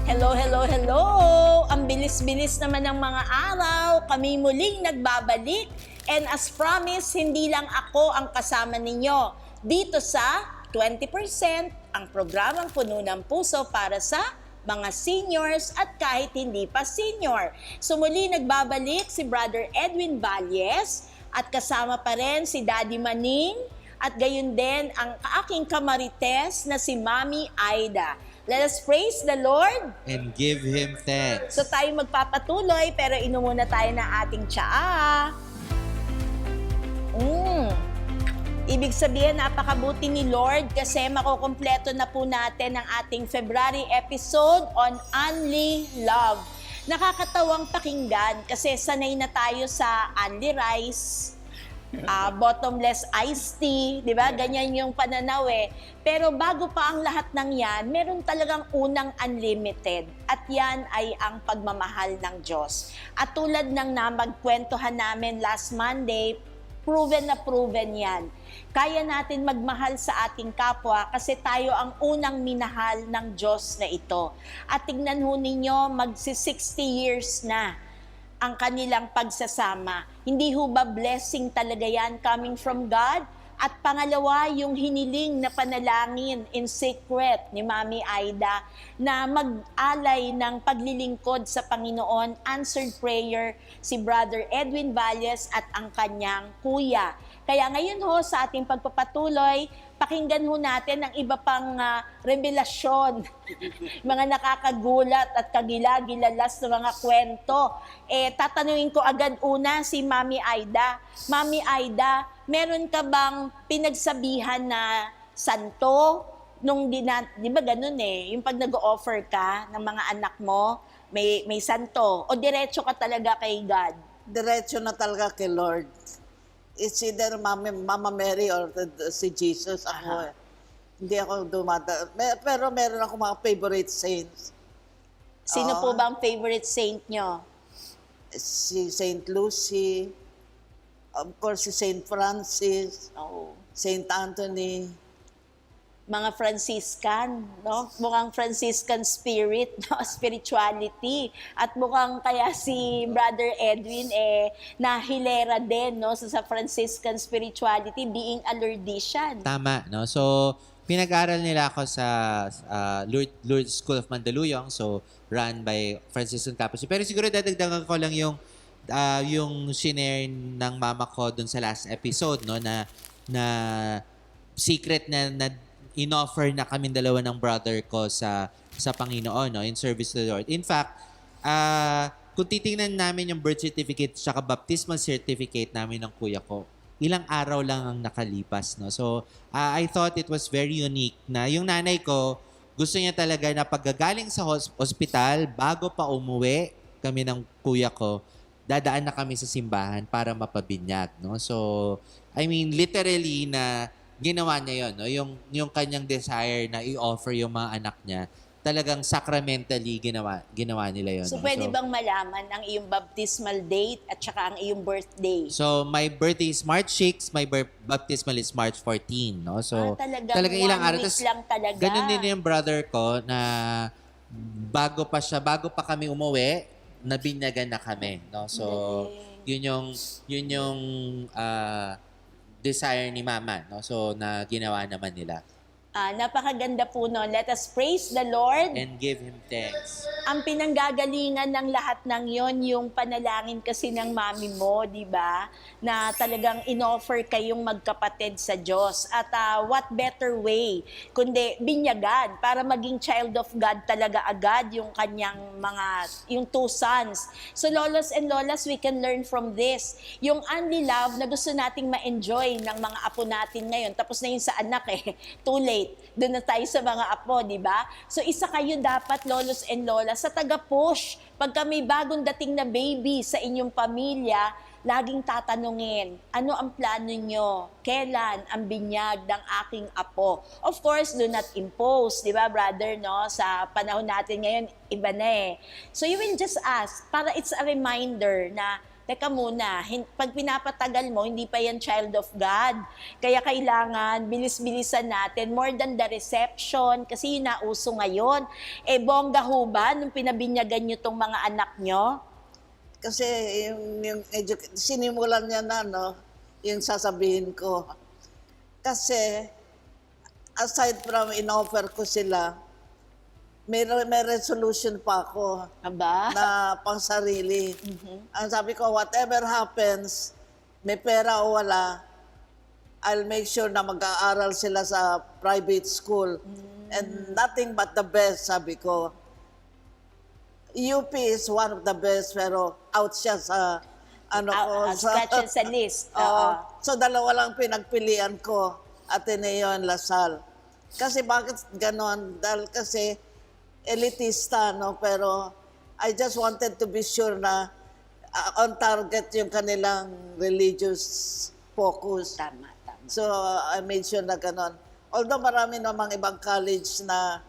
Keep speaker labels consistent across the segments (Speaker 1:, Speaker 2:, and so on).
Speaker 1: Hello, hello, hello! Ang bilis-bilis naman ng mga araw, kami muling nagbabalik. And as promised, hindi lang ako ang kasama ninyo. Dito sa 20%, ang programang Puno ng Puso para sa mga seniors at kahit hindi pa senior. So muli nagbabalik si Brother Edwin Valles at kasama pa rin si Daddy Maning at gayon din ang aking kamarites na si Mami Aida. Let us praise the Lord.
Speaker 2: And give Him thanks.
Speaker 1: So tayo magpapatuloy pero inom muna tayo ng ating tsaa. Ibig sabihin, napakabuti ni Lord kasi makukumpleto na po natin ang ating February episode on Only Love. Nakakatawang pakinggan kasi sanay na tayo sa Only Rice, bottomless iced tea, di ba? Ganyan yung pananaw eh. Pero bago pa ang lahat ng yan, meron talagang unang unlimited. At yan ay ang pagmamahal ng Diyos. At tulad ng namagkwentuhan namin last Monday, proven na proven yan. Kaya natin magmahal sa ating kapwa kasi tayo ang unang minahal ng Diyos na ito. At tignan ho ninyo, magsi-60 years na ang kanilang pagsasama. Hindi ho ba blessing talaga yan coming from God? At pangalawa, yung hiniling na panalangin in secret ni Mami Aida na mag-alay ng paglilingkod sa Panginoon, answered prayer si Brother Edwin Valles at ang kanyang kuya. Kaya ngayon ho sa ating pagpapatuloy, pakinggan ho natin ang iba pang revelasyon, mga nakakagulat at kagilagilalas na mga kwento. Tatanungin ko agad una si Mami Aida. Mami Aida, meron ka bang pinagsabihan na santo nung di ba ganun eh, yung pag nag-offer ka ng mga anak mo, may santo o diretso ka talaga kay God?
Speaker 3: Diretso na talaga kay Lord. It's either Mama Mary or si Jesus. Ako hindi ako pero meron ako mga favorite saints.
Speaker 1: Sino po ba ang favorite saint nyo?
Speaker 3: Si Saint Lucy, of course si Saint Francis, Saint Anthony.
Speaker 1: Mga Franciscan, no? Mukhang Franciscan spirit, no? Spirituality. At mukhang kaya si Brother Edwin nahilera din, no? Sa Franciscan spirituality, being a Lourdesian.
Speaker 2: Tama, no? So, pinag-aral nila ako sa Lourdes School of Mandaluyong, so run by Franciscan Capuchin. Pero siguro dadagdagan ko lang yung shinare ng mama ko dun sa last episode, no? Na secret na in-offer na kami dalawa ng brother ko sa Panginoon, no, in service to the Lord. In fact, kung titingnan namin yung birth certificate at baptismal certificate namin ng kuya ko, ilang araw lang ang nakalipas, no. So, I thought it was very unique na yung nanay ko, gusto niya talaga na paggagaling sa hospital, bago pa umuwi kami ng kuya ko, dadaan na kami sa simbahan para mapabinyag, no. So, I mean, literally na ginawa niya 'yon, no? Yung kanyang desire na i-offer yung mga anak niya, talagang sacramentally ginawa nila 'yon.
Speaker 1: So,
Speaker 2: no?
Speaker 1: pwede bang malaman ang iyong baptismal date at saka ang iyong birthday?
Speaker 2: So, my birthday is March 6, my baptismal is March 14, no? So,
Speaker 1: talagang
Speaker 2: ilang
Speaker 1: 1
Speaker 2: araw.
Speaker 1: week
Speaker 2: Tas,
Speaker 1: lang talaga.
Speaker 2: ganun din yung brother ko na bago pa kami umuwi, nabinyagan na kami, no? So, yun yung desire ni Mama, no? So, na ginawa naman nila.
Speaker 1: Napakaganda po, no? Let us praise the Lord.
Speaker 2: And give Him thanks.
Speaker 1: Ang pinanggagalingan ng lahat ng yon yung panalangin kasi ng mami mo, di ba? Na talagang inoffer kayong magkapatid sa Diyos. At what better way kundi binyagan para maging child of God talaga agad yung kanyang yung 2 sons. So lolos and lolas, we can learn from this. Yung only love na gusto nating ma-enjoy ng mga apo natin ngayon. Tapos na yun sa anak too late. Doon na tayo sa mga apo, di ba? So isa kayo dapat, lolos and lolas, sa taga-push. Pagka may bagong dating na baby sa inyong pamilya, laging tatanungin, ano ang plano nyo? Kailan ang binyag ng aking apo? Of course, do not impose, di ba, brother, no? Sa panahon natin ngayon, iba na So you will just ask, para it's a reminder na teka muna, pag pinapatagal mo, hindi pa yan child of God. Kaya kailangan bilis-bilisan natin more than the reception kasi yun na uso ngayon. Bongga ho ba nung pinabinyagan nyo tong mga anak nyo?
Speaker 3: Kasi yung sinimulan niya na, no, yung sasabihin ko. Kasi, aside from in-offer ko sila, may resolution pa ako
Speaker 1: Aba?
Speaker 3: na pang sarili. Ang sabi ko, whatever happens, may pera o wala, I'll make sure na mag-aaral sila sa private school. And nothing but the best, sabi ko. UP is one of the best, pero out siya sa ano ko.
Speaker 1: Scratch yan sa list.
Speaker 3: Oo. So, dalawa lang pinagpilian ko, Ateneo and Lasal. Kasi bakit ganon? Dahil kasi elitista, no? Pero I just wanted to be sure na on target yung kanilang religious focus.
Speaker 1: Tama.
Speaker 3: So, I made sure na ganon. Although marami namang ibang college na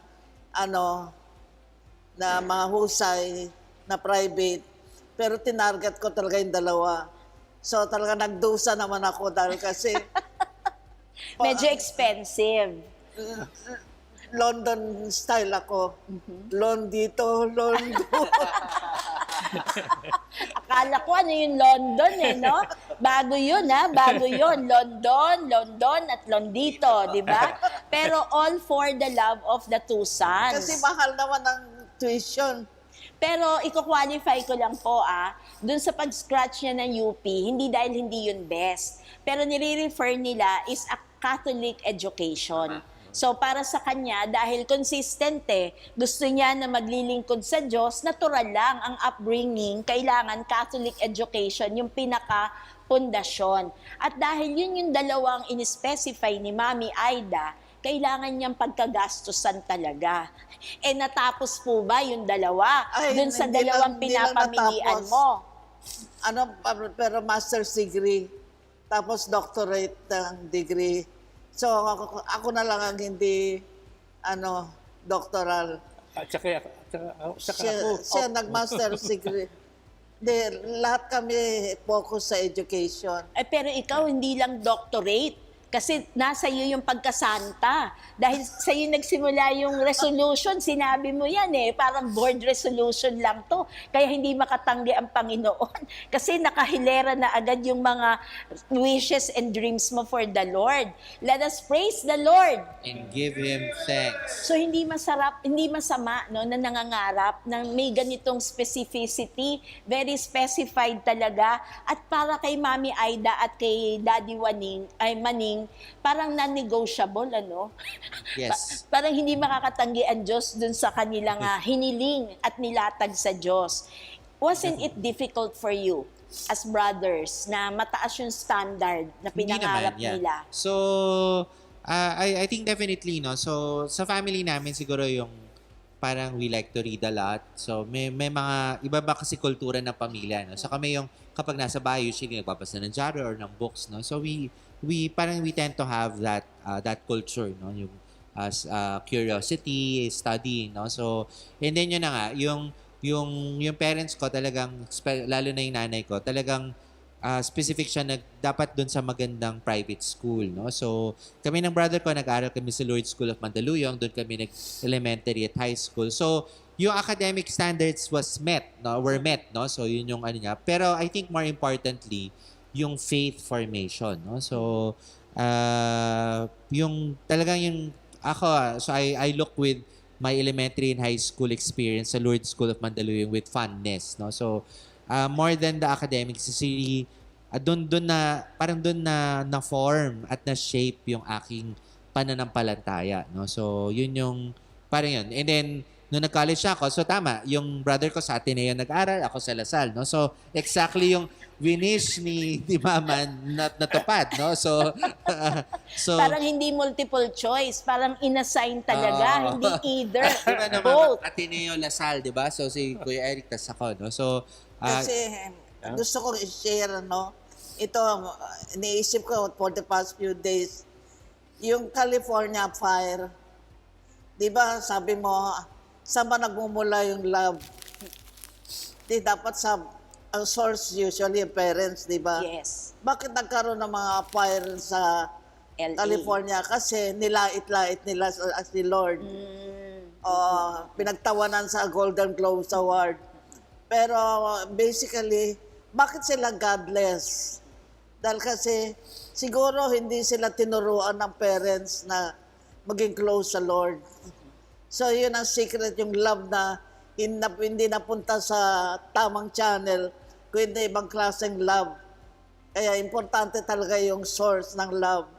Speaker 3: na mahusay, na private, pero tinarget ko talaga yung dalawa. So, talaga nagdusa naman ako dahil kasi
Speaker 1: Medyo expensive.
Speaker 3: London style ako. Lon dito, Lon doon.
Speaker 1: Akala ko ano yung London no? Bago yun bago yun. London at Londito, di ba? Pero all for the love of the two sons.
Speaker 3: Kasi mahal naman ang tuition.
Speaker 1: Pero i-qualify ko lang po dun sa pag-scratch niya ng UP, hindi dahil hindi yun best. Pero nire-refer nila is a Catholic education. So para sa kanya, dahil consistent gusto niya na maglilingkod sa Diyos, natural lang ang upbringing, kailangan Catholic education, yung pinaka-pundasyon. At dahil yun yung dalawang in-specify ni Mami Aida, kailangan niyang pagkagastusan talaga. Natapos po ba yung dalawa?
Speaker 3: Ay,
Speaker 1: Dun sa
Speaker 3: hindi
Speaker 1: dalawang
Speaker 3: hindi lang
Speaker 1: pinapamilian
Speaker 3: natapos.
Speaker 1: mo?
Speaker 3: Pero master's degree, tapos doctorate ng degree. So, ako na lang ang hindi, doctoral.
Speaker 4: At saka ako.
Speaker 3: Siya nag-master's degree. Lahat kami focus sa education.
Speaker 1: Pero ikaw, hindi lang doctorate. Kasi nasa iyo yung pagkasanta. Dahil sa iyo nagsimula yung resolution, sinabi mo yan parang board resolution lang to. Kaya hindi makatanggi ang Panginoon. Kasi nakahilera na agad yung mga wishes and dreams mo for the Lord. Let us praise the Lord.
Speaker 2: And give Him thanks.
Speaker 1: So hindi masama no, na nangangarap na may ganitong specificity, very specified talaga. At para kay Mami Aida at kay Daddy Maning, parang non-negotiable,
Speaker 2: Yes.
Speaker 1: Parang hindi makakatanggi ang Diyos dun sa kanilang hiniling at nilatag sa Diyos. Wasn't it difficult for you as brothers na mataas yung standard na
Speaker 2: Hindi
Speaker 1: pinangarap
Speaker 2: naman, yeah.
Speaker 1: nila?
Speaker 2: So, I think definitely, no? So, sa family namin siguro yung parang we like to read a lot. So, may mga iba ba kasi kultura ng pamilya, no? So, kami yung kapag nasa bahay, usually nagbabasa ng diary or ng books, no? So, we tend to have that culture, no? Yung curiosity, studying, no? So, and then yun na nga, yung parents ko talagang, lalo na yung nanay ko, talagang specific siya na dapat doon sa magandang private school, no? So, kami ng brother ko, nag-aaral kami sa Lourdes School of Mandaluyong, doon kami nag-elementary at high school. So, yung academic standards were met, no? So, yun yung ano niya. Pero I think more importantly, yung faith formation, no? So, yung talagang yung ako, so I look with my elementary and high school experience sa Lourdes School of Mandaluyong with fondness, no? So, more than the academics, is really, doon na form at na shape yung aking pananampalataya, no? So, yun yung parang yun. And then nung nag-college ako, so tama, yung brother ko sa Ateneo nag-aral, ako sa Lasal, no? So, exactly yung winish ni Mama natupad, no? So,
Speaker 1: Parang hindi multiple choice, parang inassign talaga, hindi either,
Speaker 2: diba naman,
Speaker 1: both.
Speaker 2: Ateneo, Lasal, di ba? So, si Kuya Eric, tas ako, no? So,
Speaker 3: Kasi gusto ko i-share, ito, iniisip ko for the past few days, yung California fire, di ba sabi mo, saan ba nagmumula yung love? Di dapat sa ang source usually yung parents, di ba?
Speaker 1: Yes.
Speaker 3: Bakit nagkaroon ng mga fire sa
Speaker 1: LA.
Speaker 3: California? Kasi nilait-lait nila si Lord. Pinagtawanan sa Golden Globes Award. Pero basically, bakit sila godless? Dahil kasi siguro hindi sila tinuruan ng parents na maging close sa Lord. So yun ang secret, yung love na hindi napunta sa tamang channel, kundi ibang klaseng love. Kaya importante talaga yung source ng love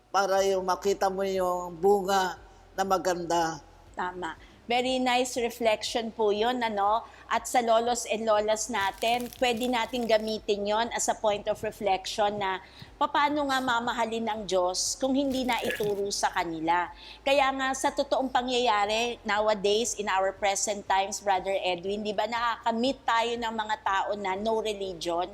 Speaker 3: para yung makita mo yung bunga na maganda.
Speaker 1: Tama. Very nice reflection po yun, ano? At sa lolos and lolas natin, pwede natin gamitin yon as a point of reflection na paano nga mamahalin ng Diyos kung hindi na ituro sa kanila. Kaya nga sa totoong pangyayari nowadays in our present times, Brother Edwin, di ba nakakamit tayo ng mga tao na no religion?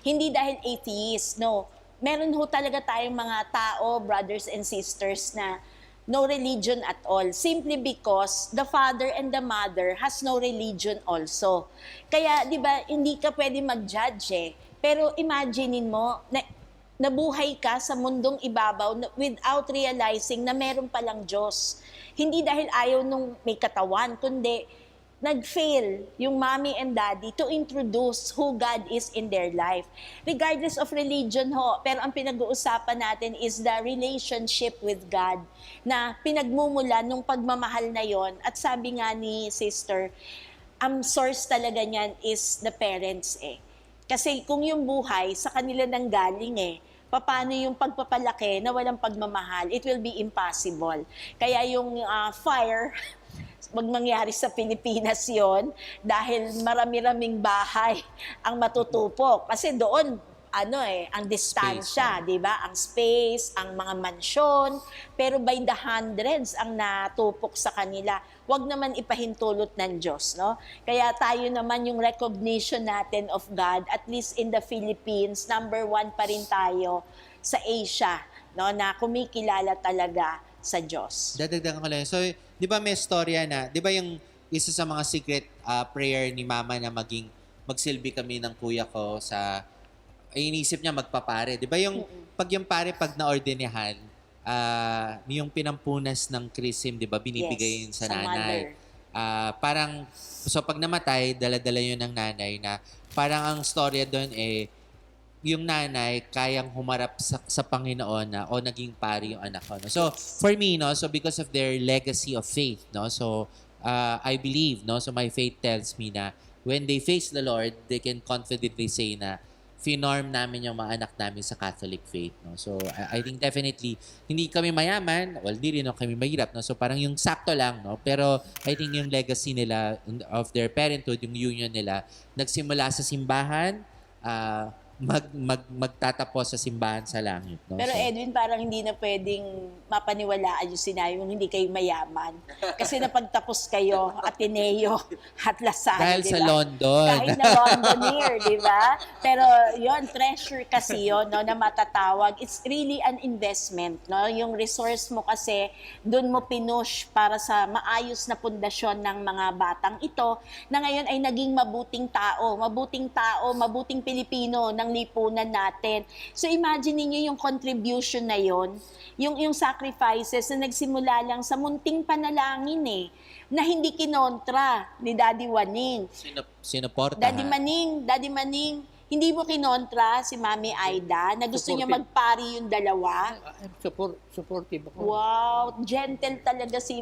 Speaker 1: Hindi dahil atheist, no. Meron ho talaga tayong mga tao, brothers and sisters, na no religion at all, simply because the father and the mother has no religion also. Kaya, di ba, hindi ka pwede mag-judge eh. Pero imaginein mo, na nabuhay ka sa mundong ibabaw without realizing na meron palang Diyos. Hindi dahil ayaw nung may katawan, kundi nag-fail yung mommy and daddy to introduce who God is in their life. Regardless of religion ho, pero ang pinag-uusapan natin is the relationship with God na pinagmumula nung pagmamahal na yon. At sabi nga ni sister, ang source talaga niyan is the parents eh. Kasi kung yung buhay sa kanila nang galing eh, paano yung pagpapalaki na walang pagmamahal, it will be impossible. Kaya yung fire, wag mangyari sa Pilipinas yon dahil marami-raming bahay ang matutupok. Kasi doon, ang distansya, di ba? Ang space, ang mga mansyon, pero by the hundreds ang natupok sa kanila. Wag naman ipahintulot ng Diyos, no? Kaya tayo naman yung recognition natin of God, at least in the Philippines, number 1 pa rin tayo sa Asia, no? Na kumikilala talaga sa Diyos.
Speaker 2: Dadagdagan ko lang. So, di ba may storya na, di ba yung isa sa mga secret prayer ni Mama na magsilbi kami ng kuya ko sa, ay inisip niya magpapare. Di ba yung, pag yung pare, pag naordinahan, yung pinampunas ng chrism, di ba, binibigay yun sa nanay. Parang, so pag namatay, dala-dala yun ng nanay na, parang ang storya doon yung nanay kayang humarap sa Panginoon na naging pari yung anak ko. No? So for me, no, so because of their legacy of faith, no, so I believe, no, so my faith tells me na when they face the Lord, they can confidently say na finorm namin yung mga anak namin sa Catholic faith, no. So I think definitely hindi kami mayaman, well, di rin kami mahirap, no. So parang yung sakto lang, no. Pero I think yung legacy nila of their parenthood, yung union nila, nagsimula sa simbahan, magtatapos sa simbahan sa langit. No?
Speaker 1: Pero
Speaker 2: so,
Speaker 1: Edwin, parang hindi na pwedeng mapaniwalaan yung sinabi mong hindi kayo mayaman. Kasi napagtapos kayo, Ateneo at Lasal,
Speaker 2: dahil
Speaker 1: diba?
Speaker 2: sa London.
Speaker 1: Kahit na Londoner, di ba? Pero yon treasure kasi yon, no, na matatawag. It's really an investment. No? Yung resource mo kasi, dun mo pinush para sa maayos na pundasyon ng mga batang ito, na ngayon ay naging mabuting tao, mabuting Pilipino ng lipunan natin. So imagine niyo yung contribution na yon, yung sacrifices na nagsimula lang sa munting panalangin na hindi kinontra ni Daddy Waning.
Speaker 2: Sinuporta.
Speaker 1: Daddy Maning, hindi mo kinontra si Mami Aida na gusto niya magpari yung dalawa.
Speaker 4: I'm supportive ako.
Speaker 1: Wow, gentle talaga si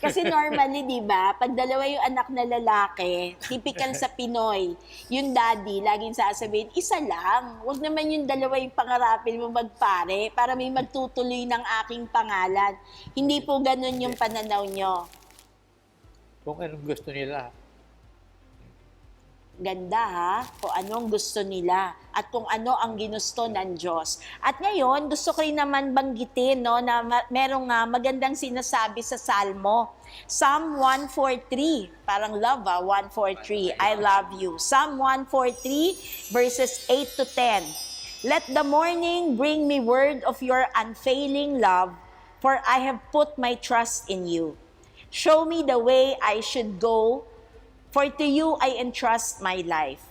Speaker 1: kasi normally, di ba, pag dalawa yung anak na lalaki, typical sa Pinoy, yung daddy, laging sasabihin, isa lang. Huwag naman yung dalawa yung pangarapin mo magpare para may magtutuloy ng aking pangalan. Hindi po ganun yung pananaw nyo.
Speaker 4: Kung anong gusto nila.
Speaker 1: Ganda ha, kung anong gusto nila at kung ano ang ginusto ng Diyos. At ngayon, gusto ko rin naman banggitin, no, na merong magandang sinasabi sa Salmo. Psalm 143, parang love 143, I love you. Psalm 143 verses 8 to 10. Let the morning bring me word of your unfailing love, for I have put my trust in you. Show me the way I should go, for to you I entrust my life.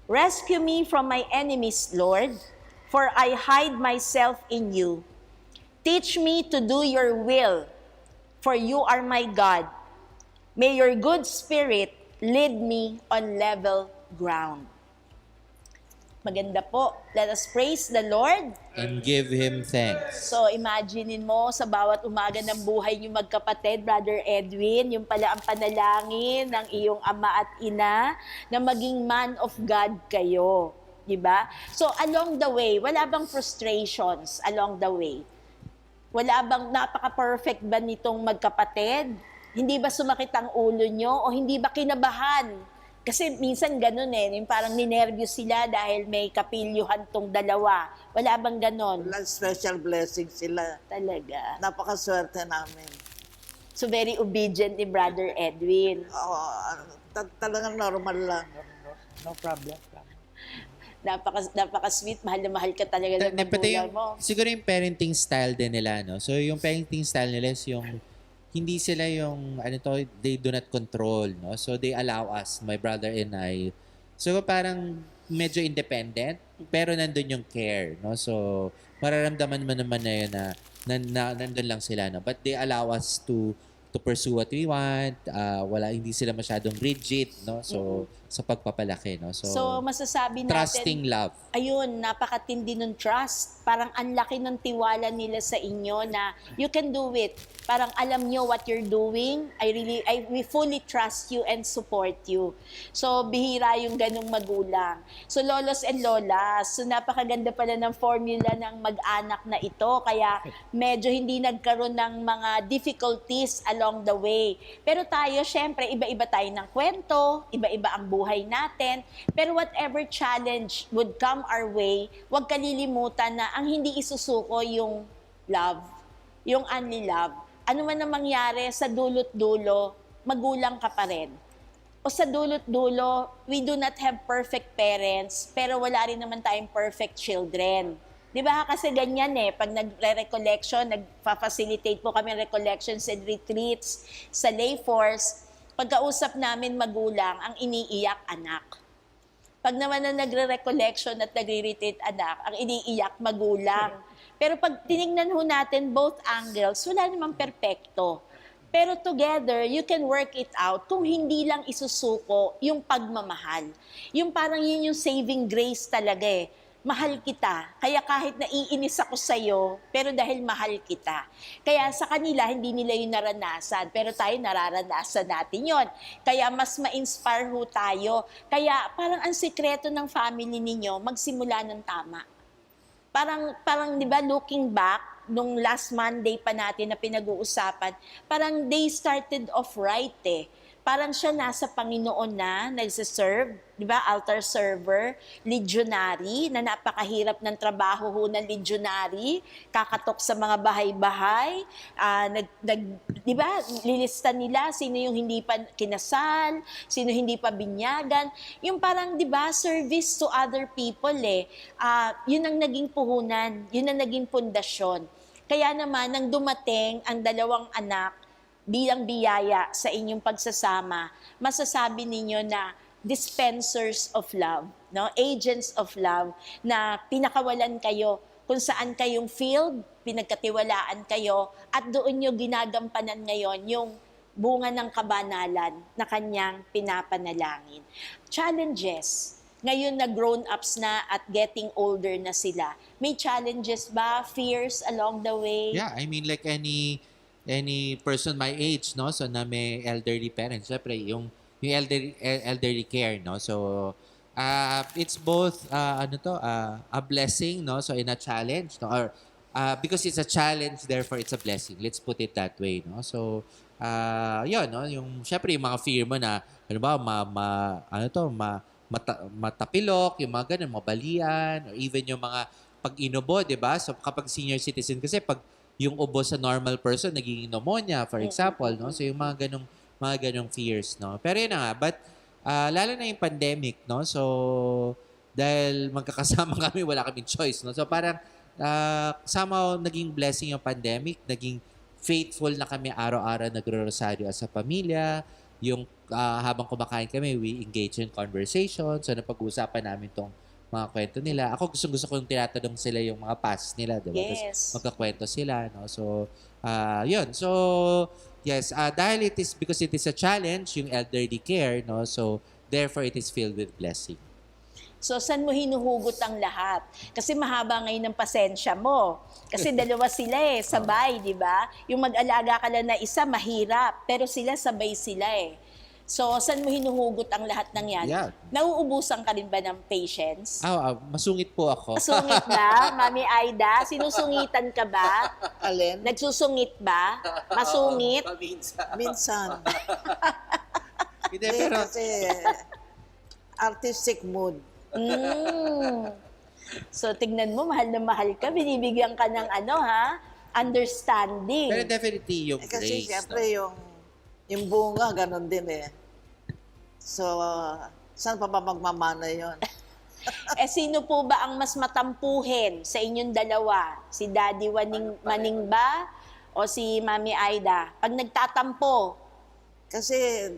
Speaker 1: Rescue me from my enemies, Lord, for I hide myself in you. Teach me to do your will, for you are my God. May your good spirit lead me on level ground. Maganda po. Let us praise the Lord.
Speaker 2: And give Him thanks.
Speaker 1: So, imaginein mo sa bawat umaga ng buhay niyo magkapatid, Brother Edwin, yung pala ang panalangin ng iyong ama at ina na maging man of God kayo. Diba? So, along the way, wala bang frustrations along the way? Wala bang napaka-perfect ba nitong magkapatid? Hindi ba sumakit ang ulo nyo? O hindi ba kinabahan? Kasi minsan ganun yung parang ninervyos sila dahil may kapilyuhan tong dalawa. Wala bang ganun?
Speaker 3: Walang special blessing sila.
Speaker 1: Talaga.
Speaker 3: Napakaswerte namin.
Speaker 1: So very obedient ni Brother Edwin.
Speaker 3: Oo, talagang normal lang.
Speaker 4: No problem.
Speaker 1: Napaka-sweet, mahal na mahal ka talaga ng
Speaker 2: Pati
Speaker 1: magulang mo.
Speaker 2: siguro yung parenting style din nila, no? So, yung parenting style nila is yung hindi sila yung, they do not control, no? So, they allow us, my brother and I. So, parang medyo independent, pero nandun yung care, no? So, mararamdaman mo naman na yun na nandun lang sila, no? But they allow us to pursue what we want. Hindi sila masyadong rigid, no? So, sa pagpapalaki, no?
Speaker 1: So, masasabi natin,
Speaker 2: trusting love.
Speaker 1: ayun, napakatindi ng trust. Parang ang laki ng tiwala nila sa inyo na you can do it. Parang alam nyo what you're doing. We fully trust you and support you. So, bihira yung ganung magulang. So, lolos and lolas, so napakaganda pala ng formula ng mag-anak na ito. Kaya medyo hindi nagkaroon ng mga difficulties along the way. Pero tayo, syempre, iba-iba tayo ng kwento, iba-iba ang buhay natin. Pero whatever challenge would come our way, huwag kalilimutan na ang hindi isusuko yung love, yung only love. Ano man ang mangyari, sa dulot-dulo, magulang ka pa rin. O sa dulot-dulo, we do not have perfect parents, pero wala rin naman tayong perfect children. Di ba? Kasi ganyan pag nagre-recollection, nagfa-facilitate po kami recollections and retreats sa lay force, pagkausap namin magulang, ang iniiyak anak. Pag naman na nagre-recollection at nagre-retreat anak, ang iniiyak magulang. Pero pag tinignan ho natin both angles, wala namang perpekto. Pero together, you can work it out kung hindi lang isusuko yung pagmamahal. Yung parang yun yung saving grace talaga Mahal kita. Kaya kahit naiinis ako sa'yo, pero dahil mahal kita. Kaya sa kanila, hindi nila yung naranasan. Pero tayo, nararanasan natin yon. Kaya mas ma-inspire ho tayo. Kaya parang ang sikreto ng family ninyo, magsimula ng tama. Parang 'di ba, looking back nung last Monday pa natin na pinag-uusapan, parang they started off right Parang siya nasa Panginoon na, nagsiserve, di ba, altar server, legionary, na napakahirap ng trabaho ho ng legionary, kakatok sa mga bahay-bahay, di ba, lilista nila sino yung hindi pa kinasal, sino hindi pa binyagan, yung parang, di ba, service to other people yun ang naging puhunan, yun ang naging pundasyon. Kaya naman, nang dumating ang dalawang anak, bilang biyaya sa inyong pagsasama, masasabi ninyo na dispensers of love, no? Agents of love, na pinakawalan kayo kung saan kayong field, pinagkatiwalaan kayo, at doon nyo ginagampanan ngayon yung bunga ng kabanalan na kanyang pinapanalangin. Challenges. Ngayon na grown-ups na at getting older na sila. May challenges ba? Fears along the way?
Speaker 2: Yeah, I mean like any person my age, no? So na may elderly parents, syempre yung elderly care, no? So it's both a blessing, no? So in a challenge, no? Or because it's a challenge, therefore it's a blessing. Let's put it that way, no? So yun, no? Yung syempre yung mga fear mo na ano ba matapilok, yung mga ganun, mabalian, or even yung mga pag-inubo, 'di ba? So kapag senior citizen kasi pag yung ubo sa normal person naging pneumonia, for example, no? So yung mga ganong fears, no? Pero yun na nga, but lalo na yung pandemic, no? So dahil magkakasama kami, wala kaming choice, no? So parang somehow naging blessing yung pandemic, naging faithful na kami araw-araw nagro-rosaryo as a pamilya, habang kumakain kami, we engage in conversation. So, napag-uusapan namin tong mga kwento nila. Ako gusto ko yung tinatanong sila yung mga past nila, di ba?
Speaker 1: Yes.
Speaker 2: Tapos magkakwento sila, no? So, yun. So, yes, dahil because it is a challenge, yung elderly care, no? So, therefore, it is filled with blessing.
Speaker 1: So, saan mo hinuhugot ang lahat? Kasi mahaba ngayon ng pasensya mo. Kasi dalawa sila sabay, di ba? Yung mag-alaga ka lang na isa, mahirap. Pero sila, sabay sila So, saan mo hinuhugot ang lahat ng yan?
Speaker 2: Yeah.
Speaker 1: Nauubusan ka rin ba ng patience?
Speaker 2: Masungit po ako.
Speaker 1: Masungit ba, Mami Aida? Sinusungitan ka ba?
Speaker 3: Alin?
Speaker 1: Nagsusungit ba? Masungit?
Speaker 3: Minsan.
Speaker 2: Hindi,
Speaker 3: Eh,
Speaker 2: pero...
Speaker 3: kasi artistic mood.
Speaker 1: So, tignan mo, mahal na mahal ka. Binibigyan ka ng understanding.
Speaker 2: Pero definitely yung
Speaker 3: Kasi
Speaker 2: grace.
Speaker 3: siyempre
Speaker 2: no?
Speaker 3: yung bunga, ganun din So, saan pa ba magmamana yun?
Speaker 1: Sino po ba ang mas matampuhin sa inyong dalawa? Si Daddy Maning ba? O si Mami Aida? Pag nagtatampo,
Speaker 3: Kasi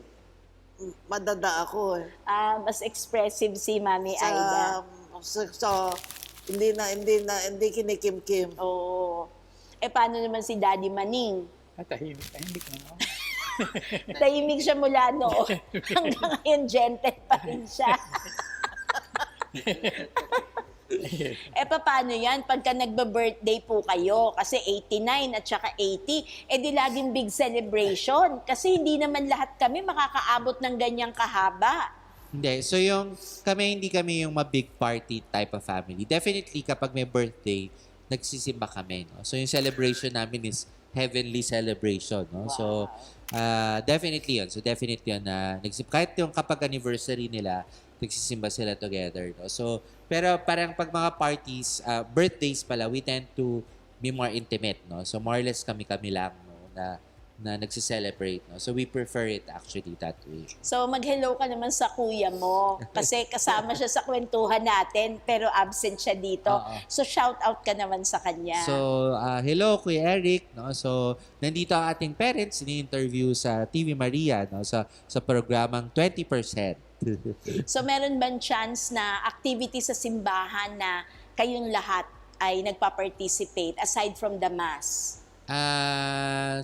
Speaker 3: madada ako
Speaker 1: mas expressive si Mami Aida.
Speaker 3: So, hindi kinikim-kim.
Speaker 1: Oo. Paano naman si Daddy Maning?
Speaker 4: Tahimik naman.
Speaker 1: Tahimik siya mula noon. Hanggang ngayon, gentle pa rin siya. Paano yan? Pagka nagba-birthday po kayo, kasi 89 at saka 80, di laging big celebration. Kasi hindi naman lahat kami makakaabot ng ganyang kahaba.
Speaker 2: Hindi. So hindi kami yung big party type of family. Definitely, kapag may birthday, nagsisimba kami. No? So yung celebration namin is heavenly celebration. No?
Speaker 1: Wow.
Speaker 2: So, definitely yun. So definitely yun na kahit yung kapag anniversary nila, nagsisimba sila together. No? So, pero parang pag mga parties, birthdays pala, we tend to be more intimate. No? So more or less kami-kami lang no? na nagsiselebrate. No? So we prefer it actually that way.
Speaker 1: So mag-hello ka naman sa kuya mo. Kasi kasama siya sa kwentuhan natin, pero absent siya dito.
Speaker 2: Oo.
Speaker 1: So shout out ka naman sa kanya.
Speaker 2: So, hello Kuya Eric, no? So, nandito ang ating parents ini-interview sa TV Maria, no? Sa programang 20%.
Speaker 1: So meron bang chance na activity sa simbahan na kayong lahat ay nagpa-participate aside from the mass?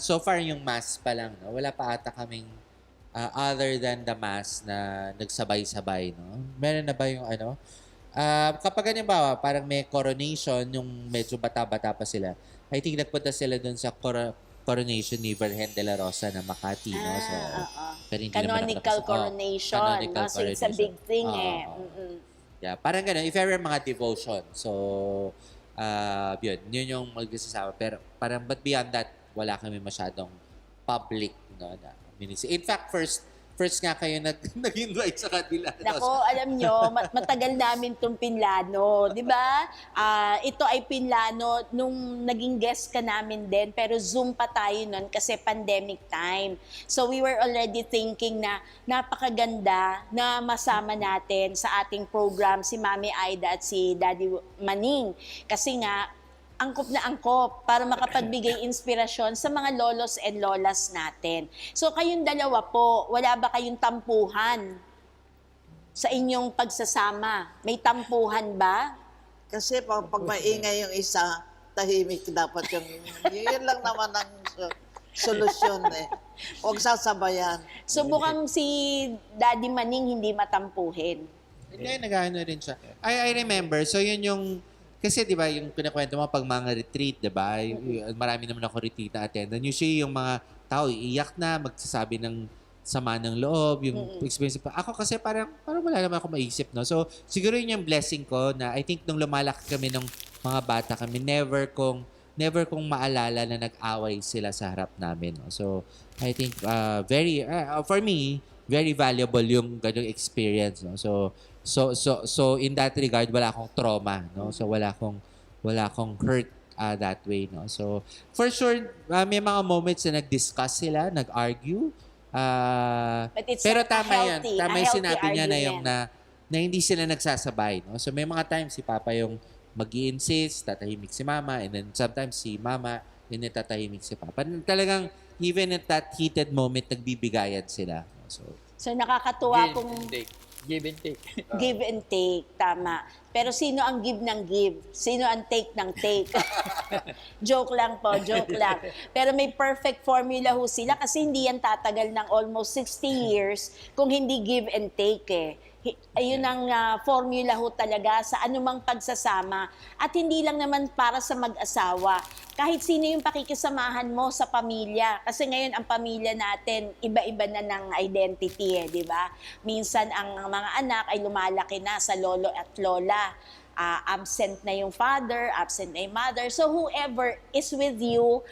Speaker 2: So far yung mass pa lang, no? Wala pa ata kaming other than the mass na nagsabay-sabay, no? Meron na ba yung kapag halimbawa, parang may coronation, yung medyo bata-bata pa sila, I think nagpunta sila dun sa coronation ni Virgen de la Rosa na Makati, no? So, pero hindi naman ako
Speaker 1: Canonical coronation.
Speaker 2: canonical
Speaker 1: So it's a big thing
Speaker 2: Yeah, parang gano'n. If ever mga devotion. So, yun yung magkasasama. Pero parang, but beyond that, wala kami masyadong public, no, na ministry. In fact, first nga kayo nag-invite sa kanila.
Speaker 1: Nako, alam nyo, matagal namin itong pinlano. Di ba? Ito ay pinlano nung naging guest ka namin din, pero Zoom pa tayo nun kasi pandemic time. So we were already thinking na napakaganda na masama natin sa ating program si Mami Aida at si Daddy Maning. Kasi nga, angkop na angkop para makapagbigay inspirasyon sa mga lolos and lolas natin. So kayong dalawa po, wala ba kayong tampuhan sa inyong pagsasama? May tampuhan ba?
Speaker 3: Kasi pag maingay yung isa, tahimik dapat yung... Yun lang naman ang solusyon Huwag sasabayan.
Speaker 1: So bukang si Daddy Maning hindi matampuhin.
Speaker 2: Hindi, nag-ano rin siya. I remember, so yun yung... Kasi di ba yung pinakwento mo pag mga retreat, di ba? Marami naman ako retreat na attendan. Usually yung mga tao iiyak na, magsasabi ng sama ng loob, yung experience pa. Ako kasi parang wala naman ako maisip, no? So siguro yun yung blessing ko na I think nung lumalaki kami nung mga bata kami, never kong maalala na nag-away sila sa harap namin, no? So I think for me, very valuable yung ganung experience, no? So in that regard, wala akong trauma, no? So wala akong hurt that way, no? So for sure, may mga moments na nag-discuss sila, nag-argue.
Speaker 1: But it's
Speaker 2: Pero
Speaker 1: a
Speaker 2: tama
Speaker 1: healthy,
Speaker 2: yan. Tama
Speaker 1: a
Speaker 2: yung
Speaker 1: healthy
Speaker 2: sinabi niya na yung
Speaker 1: argument.
Speaker 2: na hindi sila nagsasabay, no? So may mga times si Papa yung mag-i-insist, tatahimik si Mama, and then sometimes si Mama, and then tatahimik si Papa. Talagang even at that heated moment, nagbibigayan sila.
Speaker 1: So nakakatuwa
Speaker 4: Give
Speaker 1: kung
Speaker 4: and take. Give and take.
Speaker 1: give and take, tama. Pero sino ang give ng give? Sino ang take ng take? Joke lang po, joke lang. Pero may perfect formula ho sila kasi hindi yan tatagal ng almost 60 years kung hindi give and take eh. Ayun ang formula ho talaga sa anumang pagsasama. At hindi lang naman para sa mag-asawa. Kahit sino yung pakikisamahan mo sa pamilya. Kasi ngayon ang pamilya natin, iba-iba na ng identity eh, di ba? Minsan ang mga anak ay lumalaki na sa lolo at lola. Absent na yung father, absent na yung mother. So whoever is with you,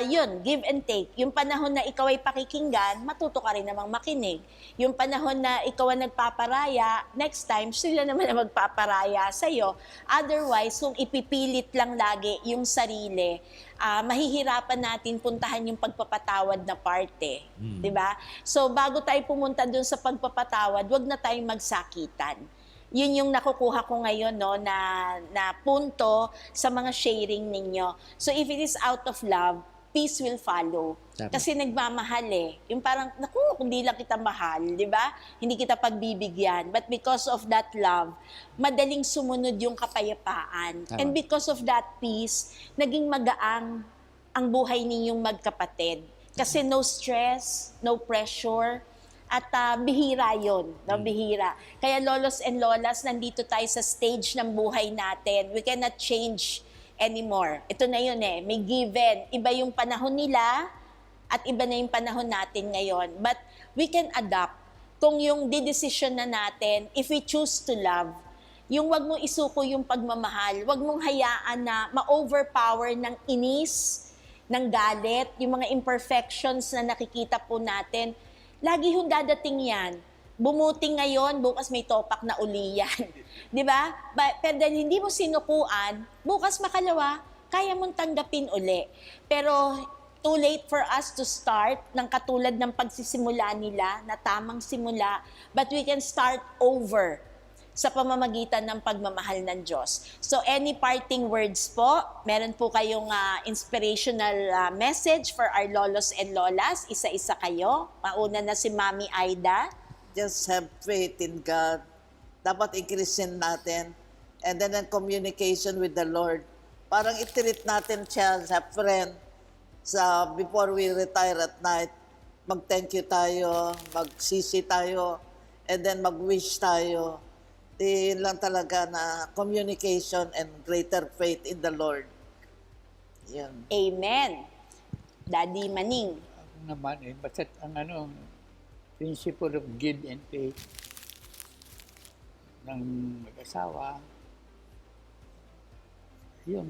Speaker 1: yun, give and take. Yung panahon na ikaw ay pakikinggan, matuto ka rin namang makinig. Yung panahon na ikaw ang nagpaparaya, next time, sila naman ang magpaparaya sa'yo. Otherwise, kung ipipilit lang lagi yung sarili, mahihirapan natin puntahan yung pagpapatawad na parte. Diba? So bago tayo pumunta dun sa pagpapatawad, wag na tayong magsakitan. Yun yung nakukuha ko ngayon no, na punto sa mga sharing ninyo. So if it is out of love, peace will follow.
Speaker 2: Tama.
Speaker 1: Kasi nagmamahal eh. Yung parang, naku, hindi lang kita mahal, di ba? Hindi kita pagbibigyan. But because of that love, madaling sumunod yung kapayapaan.
Speaker 2: Tama.
Speaker 1: And because of that peace, naging magaang ang buhay ninyong magkapatid. Kasi no stress, no pressure, at bihira yun, no? Bihira. Kaya lolos and lolas, nandito tayo sa stage ng buhay natin. We cannot change anymore. Ito na yun eh, may given. Iba yung panahon nila at iba na yung panahon natin ngayon. But we can adapt kung yung decision na natin, if we choose to love, yung wag mong isuko yung pagmamahal, wag mong hayaan na ma-overpower ng inis, ng galit, yung mga imperfections na nakikita po natin. Lagi hong dadating yan. Bumuti ngayon, bukas may topak na uli yan. Di ba? Pero dahil hindi mo sinukuan, bukas makalawa, kaya mong tanggapin uli. Pero too late for us to start ng katulad ng pagsisimula nila, na tamang simula, but we can start over sa pamamagitan ng pagmamahal ng Diyos. So any parting words po? Meron po kayong inspirational message for our lolos and lolas? Isa-isa kayo. Mauna na si Mami Aida.
Speaker 3: Just have faith in God. Dapat increasein natin. And then ang communication with the Lord. Parang itirit natin siya sa friend. Before we retire at night, mag-thank you tayo, mag-sisi tayo, and then mag-wish tayo. Yun lang talaga na communication and greater faith in the Lord. Yan.
Speaker 1: Amen. Daddy Maning.
Speaker 4: Ako naman eh, basta ang principle of give and take ng mag-asawa, yun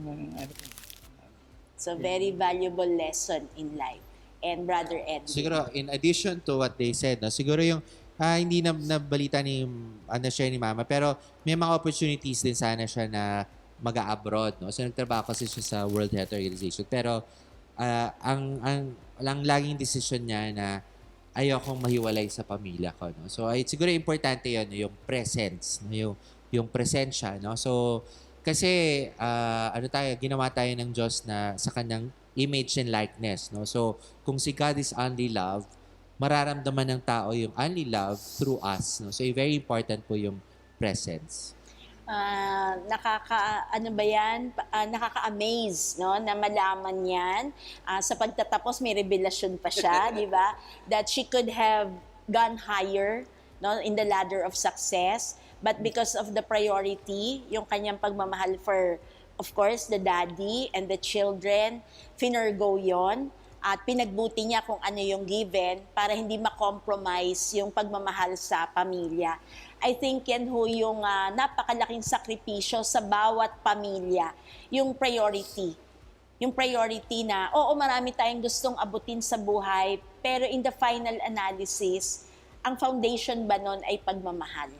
Speaker 1: So very valuable lesson in life. And Brother Edwin.
Speaker 2: Siguro, in addition to what they said, no, siguro yung hindi na nabalita ni share ni Mama, pero may mga opportunities din sana siya na mag-abroad, no? So nagtrabaho kasi siya sa World Health Organization, pero ang laging decision niya na ayokong mahiwalay sa pamilya ko, no? So siguro importante 'yon, yung presence, no? Yung presensya, no? So kasi ginawa tayo ng Diyos na sa kanyang image and likeness, no? So kung si God is only love, mararamdaman ng tao yung only love through us, no? So very important po yung presence. Nakaka-amaze, no, na malaman yan. Sa pagtatapos, may revelasyon pa siya, di ba? That she could have gone higher, no, in the ladder of success. But because of the priority, yung kanyang pagmamahal for, of course, the daddy and the children, finergo yon. At pinagbuti niya kung ano yung given para hindi ma-compromise yung pagmamahal sa pamilya. I think yan ho yung napakalaking sakripisyo sa bawat pamilya. Yung priority. Yung priority na, oo, marami tayong gustong abutin sa buhay, pero in the final analysis, ang foundation ba nun ay pagmamahal?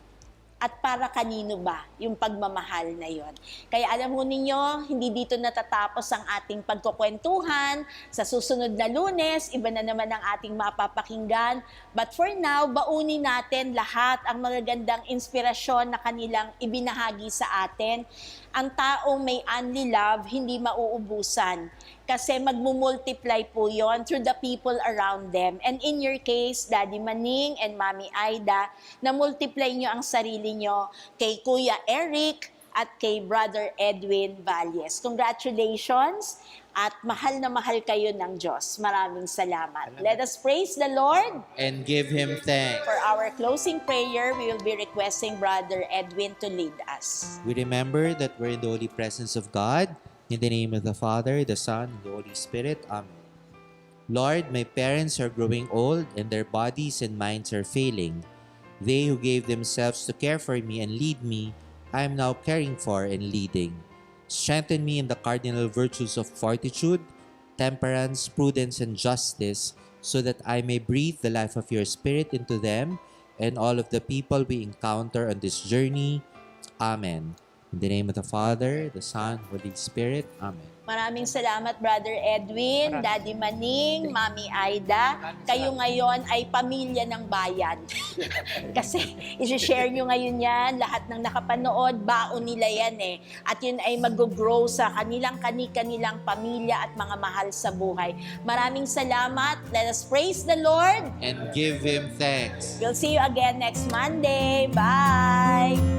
Speaker 2: At para kanino ba yung pagmamahal na yon? Kaya alam mo ninyo, hindi dito natatapos ang ating pagkukwentuhan. Sa susunod na Lunes, iba na naman ang ating mapapakinggan. But for now, baunin natin lahat ang magagandang inspirasyon na kanilang ibinahagi sa atin. Ang taong may only love, hindi mauubusan.
Speaker 1: Kasi magmumultiply po yon through the people around them. And in your case, Daddy Maning and Mami Aida, na-multiply nyo ang sarili nyo kay Kuya Eric at kay Brother Edwin Valles. Congratulations at mahal na mahal kayo ng Diyos. Maraming salamat. Let us praise the Lord.
Speaker 2: And give Him thanks.
Speaker 1: For our closing prayer, we will be requesting Brother Edwin to lead us.
Speaker 2: We remember that we're in the holy presence of God. In the name of the Father, the Son, and the Holy Spirit. Amen. Lord, my parents are growing old and their bodies and minds are failing. They who gave themselves to care for me and lead me, I am now caring for and leading. Strengthen me in the cardinal virtues of fortitude, temperance, prudence, and justice, so that I may breathe the life of your Spirit into them and all of the people we encounter on this journey. Amen. In the name of the Father, the Son, Holy Spirit. Amen.
Speaker 1: Maraming salamat, Brother Edwin, Daddy Maning, Mami Aida. Kayo ngayon ay pamilya ng bayan. Kasi isi-share nyo ngayon yan, lahat ng nakapanood, baon nila yan eh. At yun ay mag-grow sa kanilang pamilya at mga mahal sa buhay. Maraming salamat. Let us praise the Lord.
Speaker 2: And give Him thanks.
Speaker 1: We'll see you again next Monday. Bye!